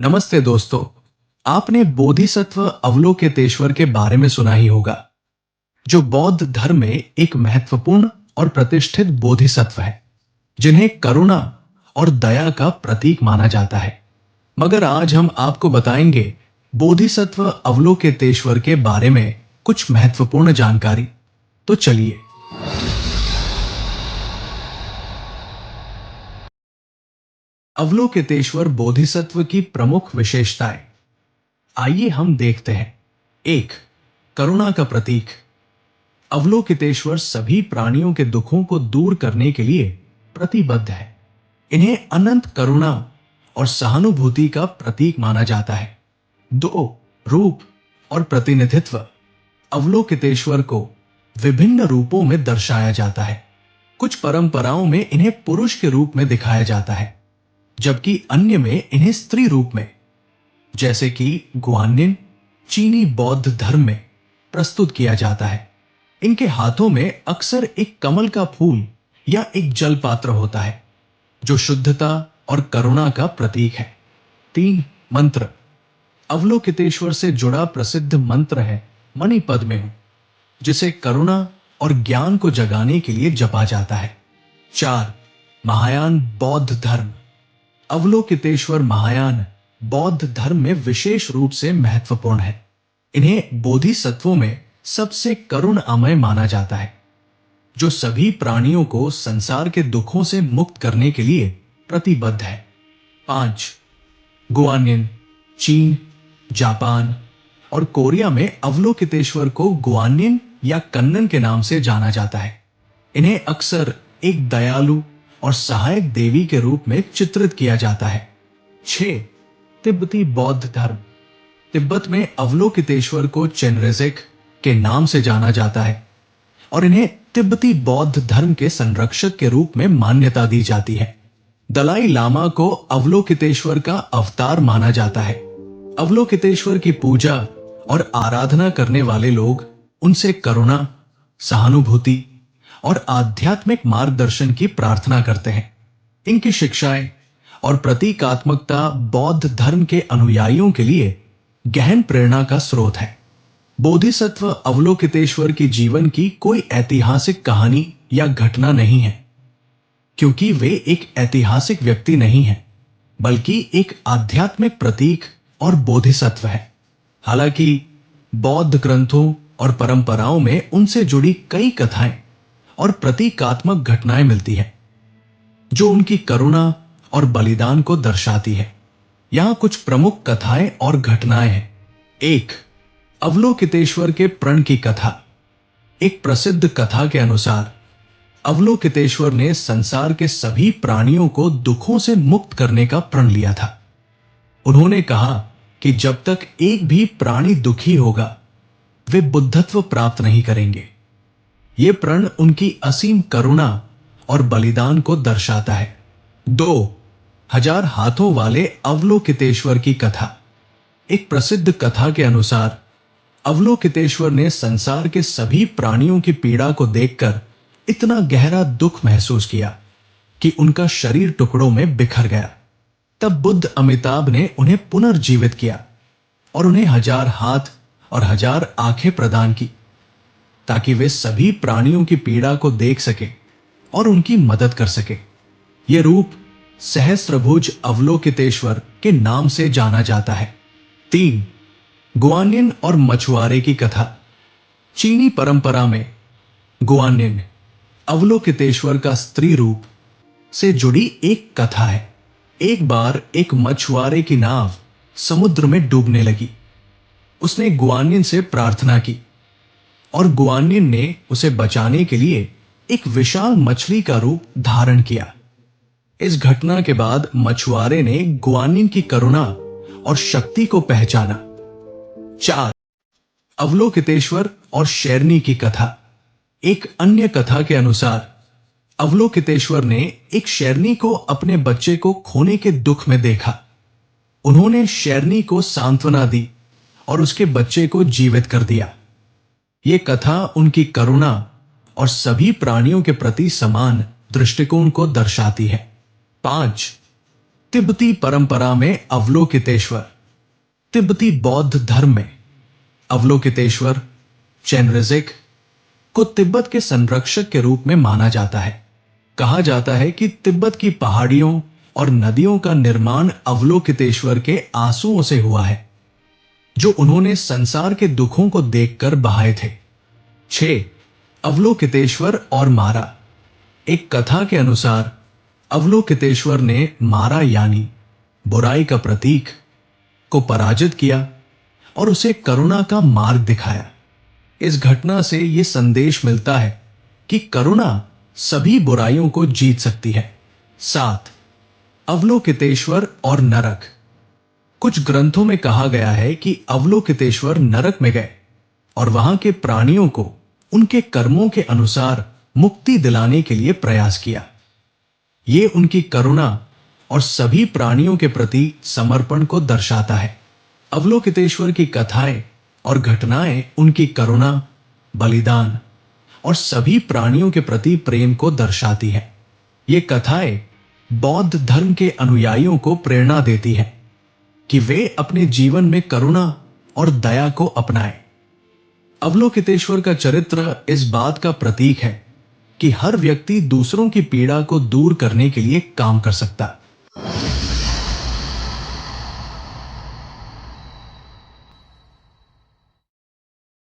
नमस्ते दोस्तों। आपने बोधिसत्व अवलोकितेश्वर के बारे में सुना ही होगा, जो बौद्ध धर्म में एक महत्वपूर्ण और प्रतिष्ठित बोधिसत्व है, जिन्हें करुणा और दया का प्रतीक माना जाता है। मगर आज हम आपको बताएंगे बोधिसत्व अवलोकितेश्वर के बारे में कुछ महत्वपूर्ण जानकारी। तो चलिए, अवलोकितेश्वर बोधिसत्व की प्रमुख विशेषताएं आइए हम देखते हैं। एक, करुणा का प्रतीक। अवलोकितेश्वर सभी प्राणियों के दुखों को दूर करने के लिए प्रतिबद्ध है। इन्हें अनंत करुणा और सहानुभूति का प्रतीक माना जाता है। दो, रूप और प्रतिनिधित्व। अवलोकितेश्वर को विभिन्न रूपों में दर्शाया जाता है। कुछ परंपराओं में इन्हें पुरुष के रूप में दिखाया जाता है, जबकि अन्य में इन्हें स्त्री रूप में, जैसे कि गुआन्यिन चीनी बौद्ध धर्म में प्रस्तुत किया जाता है। इनके हाथों में अक्सर एक कमल का फूल या एक जल पात्र होता है, जो शुद्धता और करुणा का प्रतीक है। तीन, मंत्र। अवलोकितेश्वर से जुड़ा प्रसिद्ध मंत्र है मणिपद में हूं, जिसे करुणा और ज्ञान को जगाने के लिए जपा जाता है। चार, महायान बौद्ध धर्म। अवलोकितेश्वर महायान बौद्ध धर्म में विशेष रूप से महत्वपूर्ण है। इन्हें बोधिसत्वों में सबसे करुणामय माना जाता है, जो सभी प्राणियों को संसार के दुखों से मुक्त करने के लिए प्रतिबद्ध है। पांच, गुआन्यिन चीन, जापान और कोरिया में अवलोकितेश्वर को गुआन्यिन या कन्नन के नाम से जाना जाता है। इन्हें अक्सर एक दयालु और सहायक देवी के रूप में चित्रित किया जाता है। 6, तिब्बती बौद्ध धर्म। तिब्बत में अवलोकितेश्वर को चेनरेज़ेक के नाम से जाना जाता है और इन्हें तिब्बती बौद्ध धर्म के संरक्षक के रूप में मान्यता दी जाती है। दलाई लामा को अवलोकितेश्वर का अवतार माना जाता है। अवलोकितेश्वर की पूजा और आराधना करने वाले लोग उनसे करुणा, सहानुभूति और आध्यात्मिक मार्गदर्शन की प्रार्थना करते हैं। इनकी शिक्षाएं और प्रतीकात्मकता बौद्ध धर्म के अनुयायियों के लिए गहन प्रेरणा का स्रोत है। बोधिसत्व अवलोकितेश्वर की जीवन की कोई ऐतिहासिक कहानी या घटना नहीं है, क्योंकि वे एक ऐतिहासिक व्यक्ति नहीं हैं, बल्कि एक आध्यात्मिक प्रतीक और बोधिसत्व है। हालांकि बौद्ध ग्रंथों और परंपराओं में उनसे जुड़ी कई कथाएं और प्रतीकात्मक घटनाएं मिलती हैं, जो उनकी करुणा और बलिदान को दर्शाती है। यहां कुछ प्रमुख कथाएं और घटनाएं हैं। एक, अवलोकितेश्वर के प्रण की कथा। एक प्रसिद्ध कथा के अनुसार अवलोकितेश्वर ने संसार के सभी प्राणियों को दुखों से मुक्त करने का प्रण लिया था। उन्होंने कहा कि जब तक एक भी प्राणी दुखी होगा, वे बुद्धत्व प्राप्त नहीं करेंगे। यह प्रण उनकी असीम करुणा और बलिदान को दर्शाता है। 2, 1000 हाथों वाले अवलोकितेश्वर की कथा। एक प्रसिद्ध कथा के अनुसार अवलोकितेश्वर ने संसार के सभी प्राणियों की पीड़ा को देखकर इतना गहरा दुख महसूस किया कि उनका शरीर टुकड़ों में बिखर गया। तब बुद्ध अमिताभ ने उन्हें पुनर्जीवित किया और उन्हें 1000 हाथ और 1000 आंखें प्रदान की, ताकि वे सभी प्राणियों की पीड़ा को देख सके और उनकी मदद कर सके। यह रूप सहस्त्रभुज अवलोकितेश्वर के नाम से जाना जाता है। 3, गुआन्यिन और मछुआरे की कथा। चीनी परंपरा में गुआन्यिन अवलोकितेश्वर का स्त्री रूप से जुड़ी एक कथा है। एक बार एक मछुआरे की नाव समुद्र में डूबने लगी। उसने गुआन्यिन से प्रार्थना की और गुआन्यिन ने उसे बचाने के लिए एक विशाल मछली का रूप धारण किया। इस घटना के बाद मछुआरे ने गुआन्यिन की करुणा और शक्ति को पहचाना। 4, अवलोकितेश्वर और शेरनी की कथा। एक अन्य कथा के अनुसार अवलोकितेश्वर ने एक शेरनी को अपने बच्चे को खोने के दुख में देखा। उन्होंने शेरनी को सांत्वना दी और उसके बच्चे को जीवित कर दिया। यह कथा उनकी करुणा और सभी प्राणियों के प्रति समान दृष्टिकोण को दर्शाती है। 5, तिब्बती परंपरा में अवलोकितेश्वर, तिब्बती बौद्ध धर्म में अवलोकितेश्वर चेनरिजिक को तिब्बत के संरक्षक के रूप में माना जाता है। कहा जाता है कि तिब्बत की पहाड़ियों और नदियों का निर्माण अवलोकितेश्वर के आंसुओं से हुआ है, जो उन्होंने संसार के दुखों को देखकर बहाए थे। 6. अवलोकितेश्वर और मारा। एक कथा के अनुसार अवलोकितेश्वर ने मारा यानी बुराई का प्रतीक को पराजित किया और उसे करुणा का मार्ग दिखाया। इस घटना से यह संदेश मिलता है कि करुणा सभी बुराइयों को जीत सकती है। 7. अवलोकितेश्वर और नरक। कुछ ग्रंथों में कहा गया है कि अवलोकितेश्वर नरक में गए और वहां के प्राणियों को उनके कर्मों के अनुसार मुक्ति दिलाने के लिए प्रयास किया। ये उनकी करुणा और सभी प्राणियों के प्रति समर्पण को दर्शाता है। अवलोकितेश्वर की कथाएं और घटनाएं उनकी करुणा, बलिदान और सभी प्राणियों के प्रति प्रेम को दर्शाती है। ये कथाएं बौद्ध धर्म के अनुयायियों को प्रेरणा देती है कि वे अपने जीवन में करुणा और दया को अपनाएं। अवलोकितेश्वर का चरित्र इस बात का प्रतीक है कि हर व्यक्ति दूसरों की पीड़ा को दूर करने के लिए काम कर सकता है।